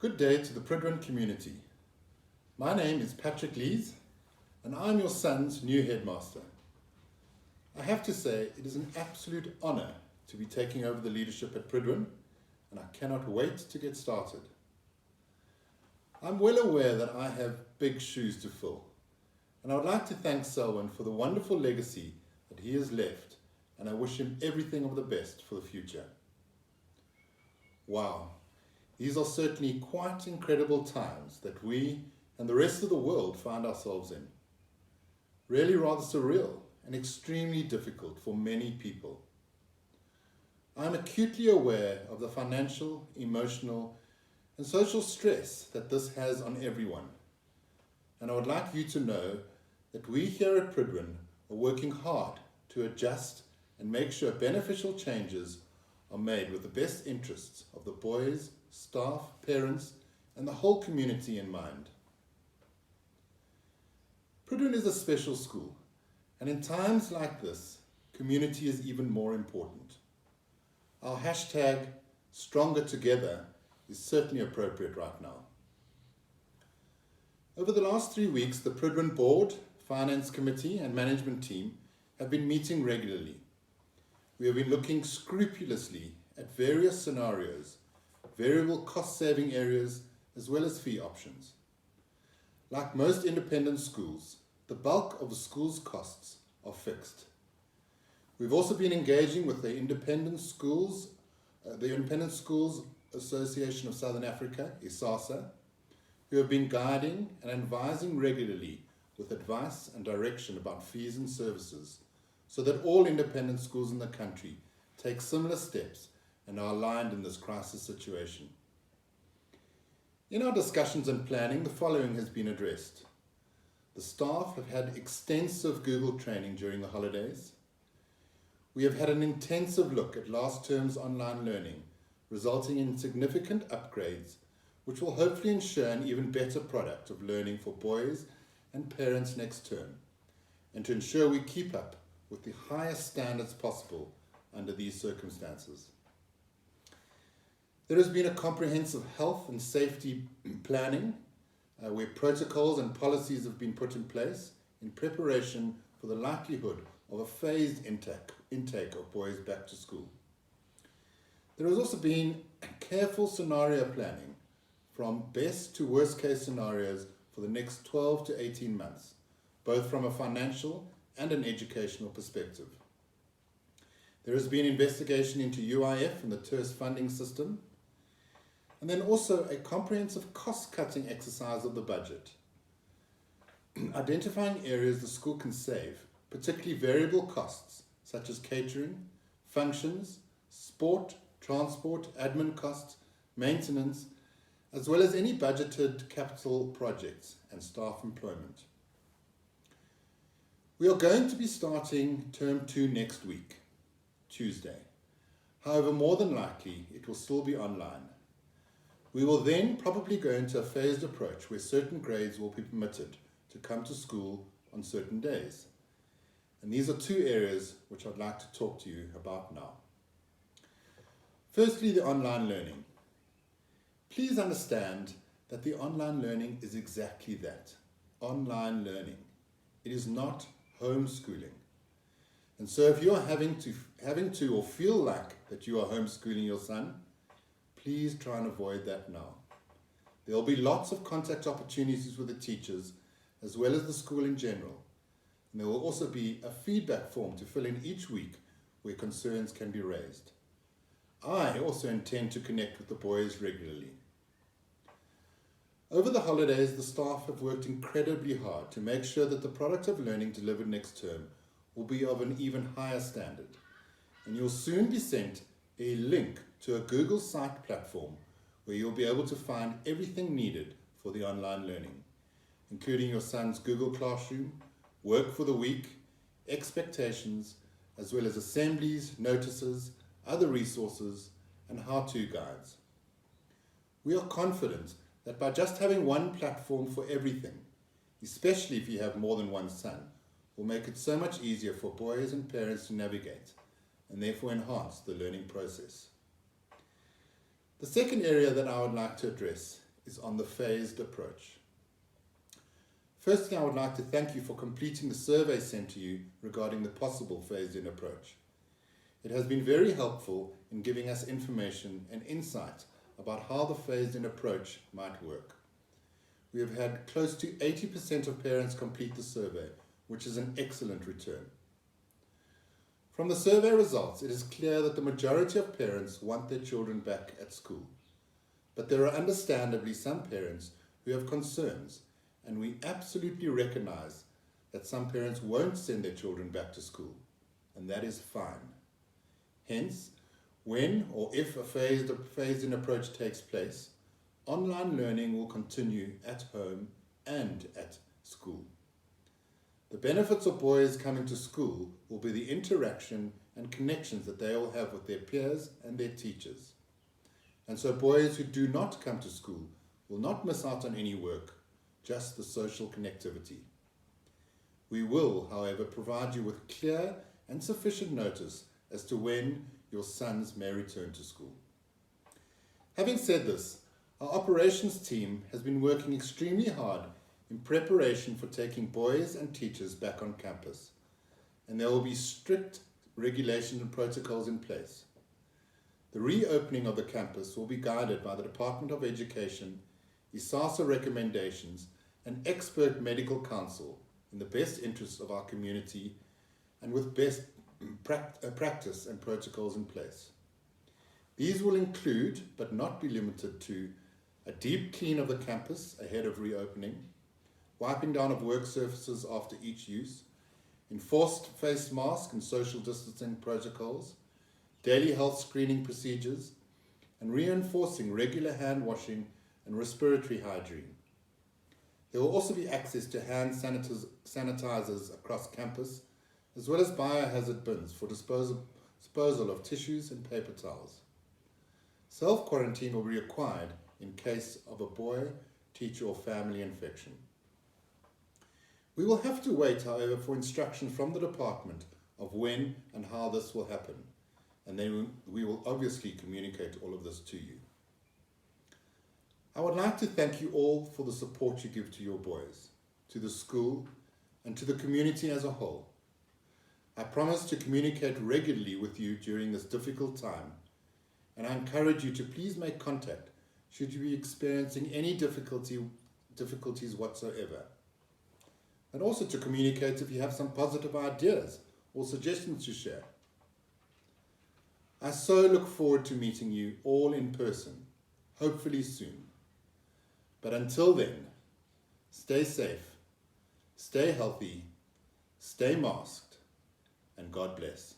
Good day to the Pridwin community. My name is Patrick Lees and I'm your son's new headmaster. I have to say it is an absolute honour to be taking over the leadership at Pridwin and I cannot wait to get started. I'm well aware that I have big shoes to fill and I would like to thank Selwyn for the wonderful legacy that he has left and I wish him everything of the best for the future. Wow. These are certainly quite incredible times that we and the rest of the world find ourselves in. Really rather surreal and extremely difficult for many people. I am acutely aware of the financial, emotional, and social stress that this has on everyone. And I would like you to know that we here at Pridwin are working hard to adjust and make sure beneficial changes are made with the best interests of the boys, staff, parents, and the whole community in mind. Pridwin is a special school, and in times like this, community is even more important. Our hashtag, Stronger Together, is certainly appropriate right now. Over the last 3 weeks, the Pridwin Board, Finance Committee, and Management Team have been meeting regularly. We have been looking scrupulously at various scenarios, variable cost-saving areas, as well as fee options. Like most independent schools, the bulk of the school's costs are fixed. We've also been engaging with the Independent Schools Association of Southern Africa, ISASA, who have been guiding and advising regularly with advice and direction about fees and services, so that all independent schools in the country take similar steps and are aligned in this crisis situation. In our discussions and planning, the following has been addressed. The staff have had extensive Google training during the holidays. We have had an intensive look at last term's online learning, resulting in significant upgrades, which will hopefully ensure an even better product of learning for boys and parents next term, and to ensure we keep up with the highest standards possible under these circumstances. There has been a comprehensive health and safety planning where protocols and policies have been put in place in preparation for the likelihood of a phased intake of boys back to school. There has also been careful scenario planning from best to worst case scenarios for the next 12 to 18 months, both from a financial and an educational perspective. There has been investigation into UIF and the TERS funding system, and then also a comprehensive cost-cutting exercise of the budget, identifying areas the school can save, particularly variable costs such as catering, functions, sport, transport, admin costs, maintenance, as well as any budgeted capital projects and staff employment. We are going to be starting Term 2 next week, Tuesday. However, more than likely, it will still be online. We will then probably go into a phased approach where certain grades will be permitted to come to school on certain days. And these are two areas which I'd like to talk to you about now. Firstly, the online learning. Please understand that the online learning is exactly that, online learning. It is not homeschooling. And so if you are having to or feel like that you are homeschooling your son, please try and avoid that now. There will be lots of contact opportunities with the teachers as well as the school in general. And there will also be a feedback form to fill in each week where concerns can be raised. I also intend to connect with the boys regularly. Over the holidays, the staff have worked incredibly hard to make sure that the product of learning delivered next term will be of an even higher standard. And you'll soon be sent a link to a Google site platform where you'll be able to find everything needed for the online learning, including your son's Google Classroom, work for the week, expectations, as well as assemblies, notices, other resources, and how-to guides. We are confident that by just having one platform for everything, especially if you have more than one son, will make it so much easier for boys and parents to navigate, and therefore enhance the learning process. The second area that I would like to address is on the phased approach. Firstly, I would like to thank you for completing the survey sent to you regarding the possible phased-in approach. It has been very helpful in giving us information and insight about how the phased-in approach might work. We have had close to 80% of parents complete the survey, which is an excellent return. From the survey results, it is clear that the majority of parents want their children back at school. But there are understandably some parents who have concerns, and we absolutely recognize that some parents won't send their children back to school, and that is fine. Hence, when or if a phased-in approach takes place, online learning will continue at home and at school. The benefits of boys coming to school will be the interaction and connections that they will have with their peers and their teachers. And so boys who do not come to school will not miss out on any work, just the social connectivity. We will, however, provide you with clear and sufficient notice as to when your sons may return to school. Having said this, our operations team has been working extremely hard in preparation for taking boys and teachers back on campus, and there will be strict regulations and protocols in place. The reopening of the campus will be guided by the Department of Education, ISASA recommendations, and expert medical counsel in the best interests of our community and with best practice and protocols in place. These will include, but not be limited to, a deep clean of the campus ahead of reopening, wiping down of work surfaces after each use, enforced face mask and social distancing protocols, daily health screening procedures, and reinforcing regular hand washing and respiratory hygiene. There will also be access to hand sanitizers across campus, as well as biohazard bins for disposal of tissues and paper towels. Self-quarantine will be required in case of a boy, teacher, or family infection. We will have to wait, however, for instruction from the department of when and how this will happen, and then we will obviously communicate all of this to you. I would like to thank you all for the support you give to your boys, to the school, and to the community as a whole. I promise to communicate regularly with you during this difficult time, and I encourage you to please make contact should you be experiencing any difficulties whatsoever. And also to communicate if you have some positive ideas or suggestions to share. I so look forward to meeting you all in person, hopefully soon. But until then, stay safe, stay healthy, stay masked, and God bless.